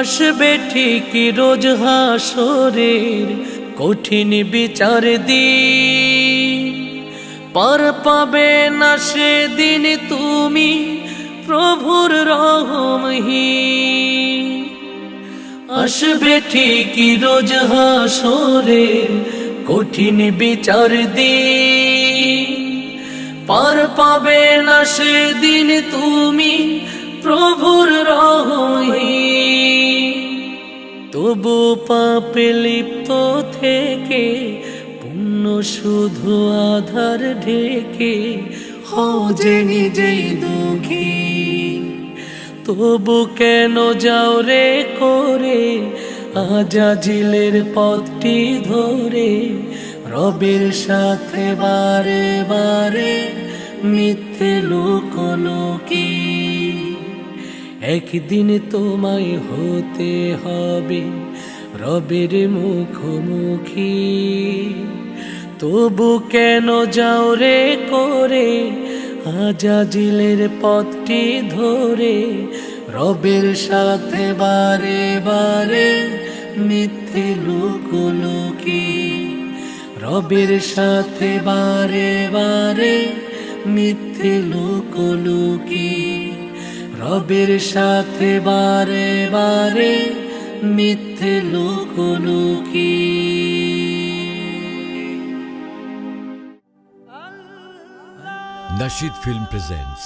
আসবে ঠিকই রোজ হাসরের কঠিন বিচার দিন, পার পাবে না সেদিন তুমি প্রভুর রহমহীন। আসবে ঠিকই রোজ হাসরের কঠিন বিচার দিন, পার পাবে না সেদিন তুমি প্রভুর রহমহীন। তবু পাপে লিপ্ত থেকে পুণ্য শুধু আধার ঢেকে হও যে নিজেই দুঃখী। তবু কেন যাও রে করে আজাজিলের পথটি ধরে, রবের সাথে বারে বারে মিথ্যে লোকলোকি। একদিন তোমায় হতে হবে রবের মুখোমুখি। তবু কেন যাও রে করে আজাজিলের পথটি ধরে, রবের সাথে বারে বারে মিথ্যে লোকলোকি। রবের সাথে বারে বারে মিথ্যে লোকলোকি। রবের সাথে বারে বারে মিথ্যে লোকলোকি। Nasheed Film presents